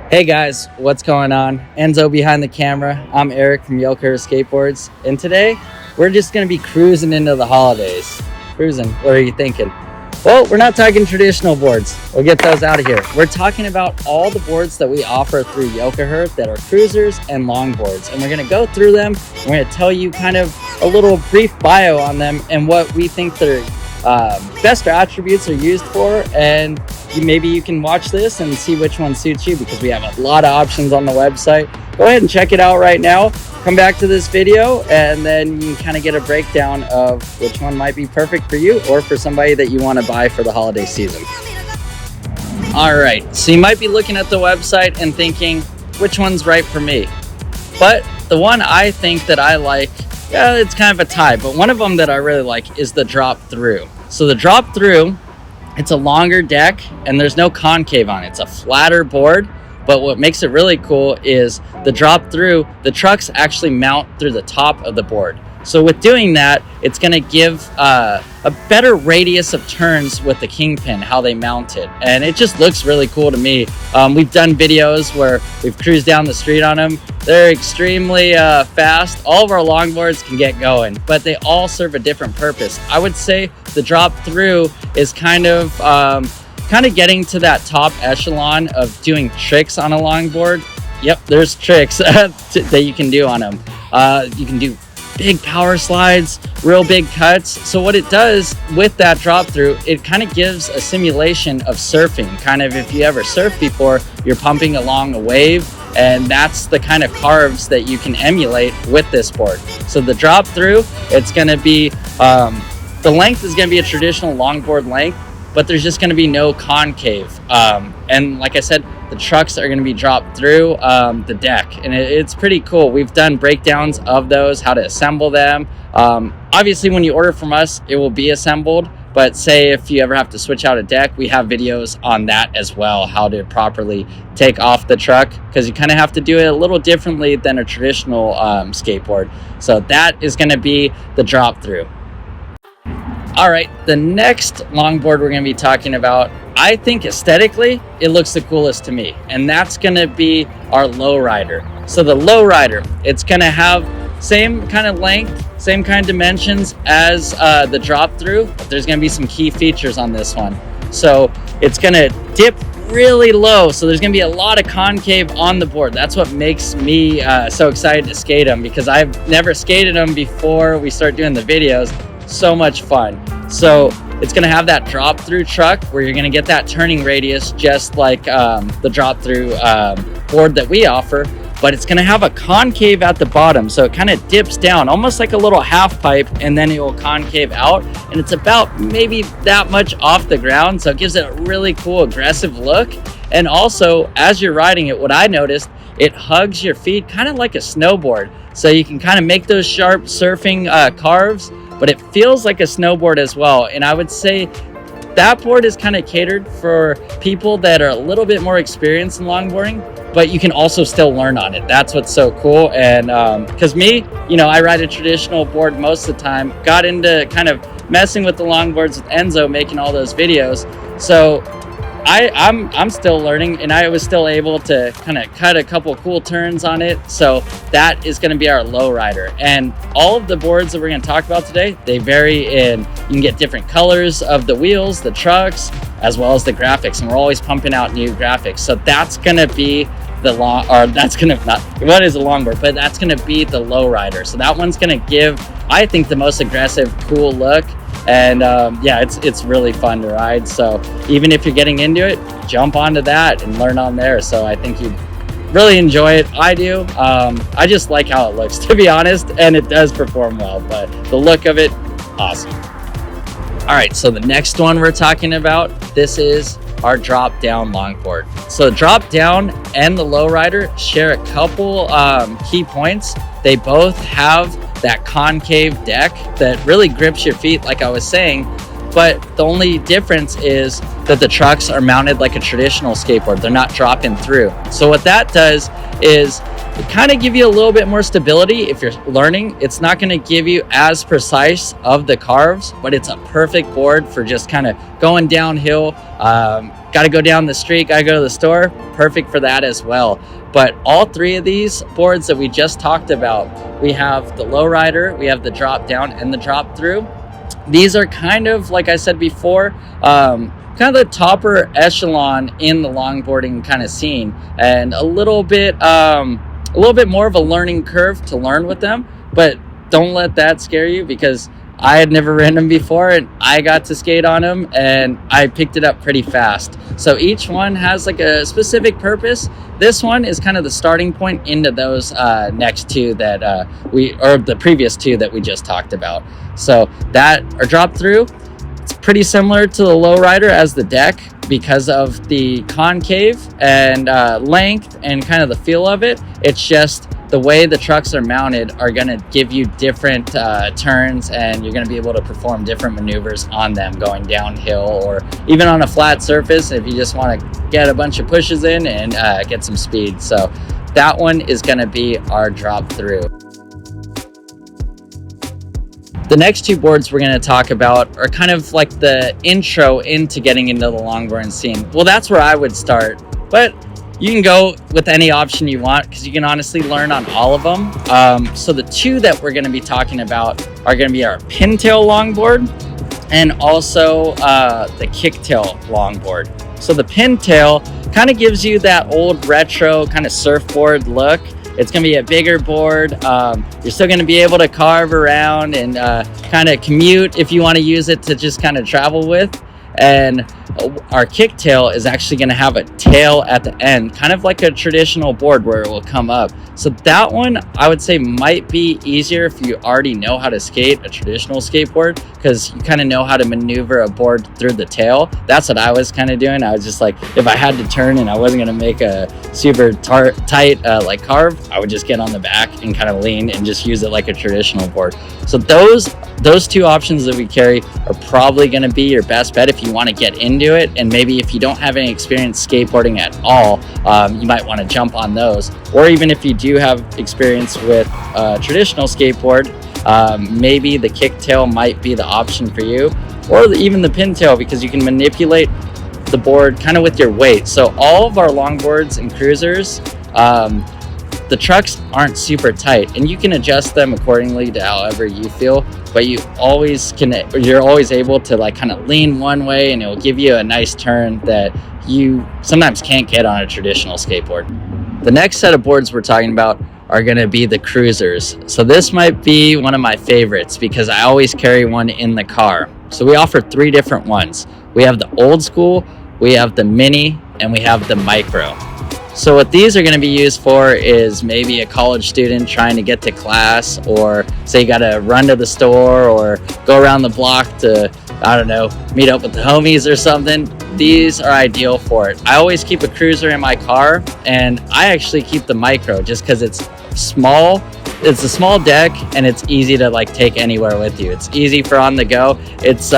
Hey guys, what's going on? Enzo behind the camera. I'm Eric from Yoker Skateboards, and today we're just going to be cruising into the holidays. Cruising, what are you thinking? Well, we're not talking traditional boards. We'll get those out of here. We're talking about all the boards that we offer through Yoker that are cruisers and longboards, and we're going to go through them. We're going to tell you kind of a little brief bio on them and what we think their best attributes are used for, and maybe you can watch this and see which one suits you, because we have a lot of options on the website. Go ahead and check it out right now. Come back to this video and then you can kind of get a breakdown of which one might be perfect for you or for somebody that you want to buy for the holiday season. All right, so you might be looking at the website and thinking, which one's right for me? But the one I think that I like, yeah, it's kind of a tie, but one of them that I really like is the drop through. So the drop through, it's a longer deck and there's no concave on it. It's a flatter board, but what makes it really cool is the drop through, the trucks actually mount through the top of the board. So with doing that, it's gonna give a better radius of turns with the kingpin, how they mount it. And it just looks really cool to me. We've done videos where we've cruised down the street on them. They're extremely fast. All of our longboards can get going, but they all serve a different purpose. I would say the drop through is kind of getting to that top echelon of doing tricks on a longboard. Yep, there's tricks that you can do on them. You can do big power slides, real big cuts. So what it does with that drop through, it kind of gives a simulation of surfing. Kind of, if you ever surfed before, you're pumping along a wave, and that's the kind of carves that you can emulate with this board. So the drop through, it's going to be, the length is going to be a traditional longboard length, but there's just going to be no concave. And like I said, the trucks are going to be dropped through the deck, and it's pretty cool. We've done breakdowns of those, how to assemble them. Obviously, when you order from us, it will be assembled, but say if you ever have to switch out a deck, we have videos on that as well, how to properly take off the truck, because you kind of have to do it a little differently than a traditional skateboard. So that is going to be the drop through. All right, the next longboard we're going to be talking about, I think aesthetically, it looks the coolest to me, and that's going to be our lowrider. So the lowrider, it's going to have same kind of length, same kind of dimensions as the drop through, but there's going to be some key features on this one. So it's going to dip really low, so there's going to be a lot of concave on the board. That's what makes me so excited to skate them, because I've never skated them before we start doing the videos. So much fun. So it's going to have that drop through truck where you're going to get that turning radius just like the drop through board that we offer, but it's going to have a concave at the bottom, so it kind of dips down almost like a little half pipe, and then it will concave out, and it's about maybe that much off the ground, so it gives it a really cool aggressive look. And also, as you're riding it, what I noticed, it hugs your feet kind of like a snowboard, so you can kind of make those sharp surfing carves, but it feels like a snowboard as well. And I would say that board is kind of catered for people that are a little bit more experienced in longboarding, but you can also still learn on it. That's what's so cool. And because me, I ride a traditional board most of the time, got into kind of messing with the longboards with Enzo, making all those videos. So I'm still learning, and I was still able to kind of cut a couple cool turns on it. So that is going to be our lowrider. And all of the boards that we're going to talk about today, they vary in, you can get different colors of the wheels, the trucks, as well as the graphics. And we're always pumping out new graphics. So that's going to be the what is a longboard, but that's going to be the lowrider. So that one's going to give, I think, the most aggressive, cool look. And yeah, it's really fun to ride. So even if you're getting into it, jump onto that and learn on there. So I think you'd really enjoy it. I do. I just like how it looks, to be honest, and it does perform well, but the look of it, awesome. All right, so the next one we're talking about, this is our drop down longboard. So drop down and the lowrider share a couple key points. They both have that concave deck that really grips your feet, like I was saying, but the only difference is that the trucks are mounted like a traditional skateboard. They're not dropping through. So what that does is kind of give you a little bit more stability if you're learning. It's not going to give you as precise of the carves, but it's a perfect board for just kind of going downhill. Got to go down the street, got to go to the store. Perfect for that as well. But all three of these boards that we just talked about, we have the lowrider, we have the drop down, and the drop through. These are kind of, like I said before, kind of the topper echelon in the longboarding kind of scene, and a little bit more of a learning curve to learn with them. But don't let that scare you, because I had never ridden them before and I got to skate on them and I picked it up pretty fast. So each one has like a specific purpose. This one is kind of the starting point into those next two that the previous two that we just talked about. So that are drop through. It's pretty similar to the lowrider as the deck because of the concave and length and kind of the feel of it. It's just the way the trucks are mounted are going to give you different turns, and you're going to be able to perform different maneuvers on them going downhill or even on a flat surface if you just want to get a bunch of pushes in and get some speed. So that one is going to be our drop through. The next two boards we're going to talk about are kind of like the intro into getting into the longboarding scene. Well, that's where I would start, but you can go with any option you want because you can honestly learn on all of them. So the two that we're going to be talking about are going to be our pintail longboard and also the kicktail longboard. So the pintail kind of gives you that old retro kind of surfboard look. It's going to be a bigger board. You're still going to be able to carve around and kind of commute if you want to use it to just kind of travel with. And our kicktail is actually going to have a tail at the end, kind of like a traditional board where it will come up. So that one I would say might be easier if you already know how to skate a traditional skateboard, because you kind of know how to maneuver a board through the tail. That's what I was kind of doing. I was just like, if I had to turn and I wasn't going to make a super tight like carve, I would just get on the back and kind of lean and just use it like a traditional board. So those two options that we carry are probably going to be your best bet if you want to get into it. And maybe if you don't have any experience skateboarding at all, you might want to jump on those. Or even if you do have experience with a traditional skateboard, maybe the kicktail might be the option for you, or even the pintail, because you can manipulate the board kind of with your weight. So all of our longboards and cruisers, the trucks aren't super tight, and you can adjust them accordingly to however you feel, but you're always able to like kind of lean one way and it will give you a nice turn that you sometimes can't get on a traditional skateboard. The next set of boards we're talking about are going to be the cruisers. So this might be one of my favorites because I always carry one in the car. So we offer three different ones. We have the old school, we have the mini, and we have the micro. So what these are going to be used for is maybe a college student trying to get to class, or say you got to run to the store or go around the block to, I don't know, meet up with the homies or something. These are ideal for it. I always keep a cruiser in my car, and I actually keep the micro just because it's small. It's a small deck and it's easy to like take anywhere with you. It's easy for on the go. It's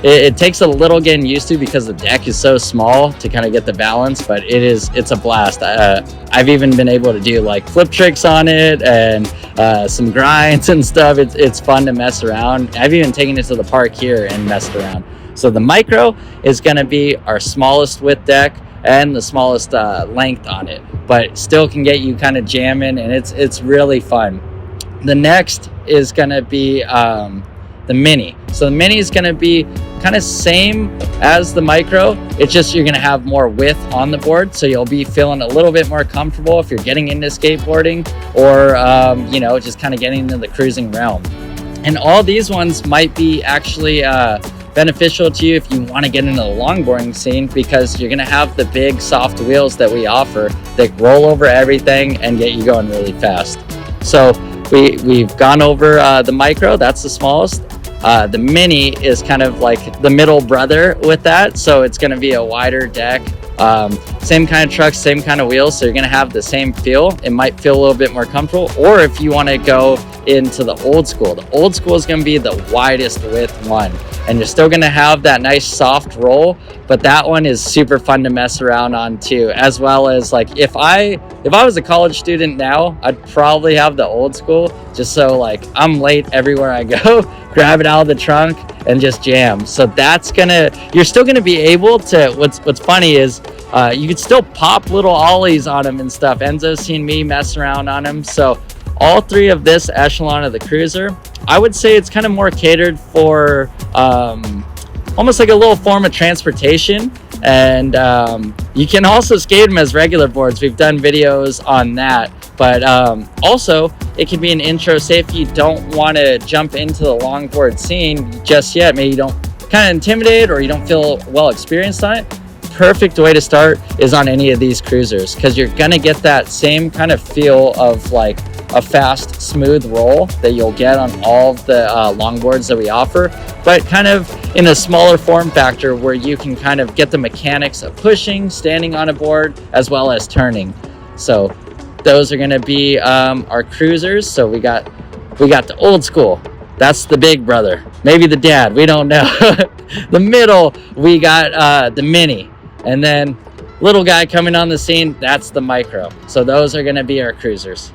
it takes a little getting used to because the deck is so small to kind of get the balance, but it's a blast. I've even been able to do like flip tricks on it and some grinds and stuff. It's fun to mess around. I've even taken it to the park here and messed around. So the micro is going to be our smallest width deck and the smallest length on it, but still can get you kind of jamming, and it's really fun. The next is going to be the mini. So the mini is going to be kind of same as the micro. It's just you're going to have more width on the board, so you'll be feeling a little bit more comfortable if you're getting into skateboarding or just kind of getting into the cruising realm. And all these ones might be actually beneficial to you if you want to get into the longboarding scene, because you're going to have the big soft wheels that we offer that roll over everything and get you going really fast. So we've gone over the micro, that's the smallest. The mini is kind of like the middle brother with that, so it's going to be a wider deck. Same kind of trucks, same kind of wheels, so you're going to have the same feel. It might feel a little bit more comfortable. Or if you want to go into the old school is going to be the widest width one, and you're still gonna have that nice soft roll, but that one is super fun to mess around on too. As well as like if I was a college student now, I'd probably have the old school, just so like I'm late everywhere I go, grab it out of the trunk and just jam. So that's you're still gonna be able to, what's funny is you could still pop little ollies on them and stuff. Enzo's seen me mess around on them. So all three of this echelon of the cruiser, I would say it's kind of more catered for almost like a little form of transportation. And you can also skate them as regular boards. We've done videos on that. But also, it can be an intro. Say if you don't want to jump into the longboard scene just yet, maybe you don't kind of intimidated or you don't feel well experienced on it, perfect way to start is on any of these cruisers, because you're gonna get that same kind of feel of like a fast, smooth roll that you'll get on all of the longboards that we offer, but kind of in a smaller form factor where you can kind of get the mechanics of pushing, standing on a board, as well as turning. So those are going to be our cruisers. So we got the old school, that's the big brother, maybe the dad, we don't know. The middle, we got the mini, and then little guy coming on the scene, that's the micro. So those are going to be our cruisers.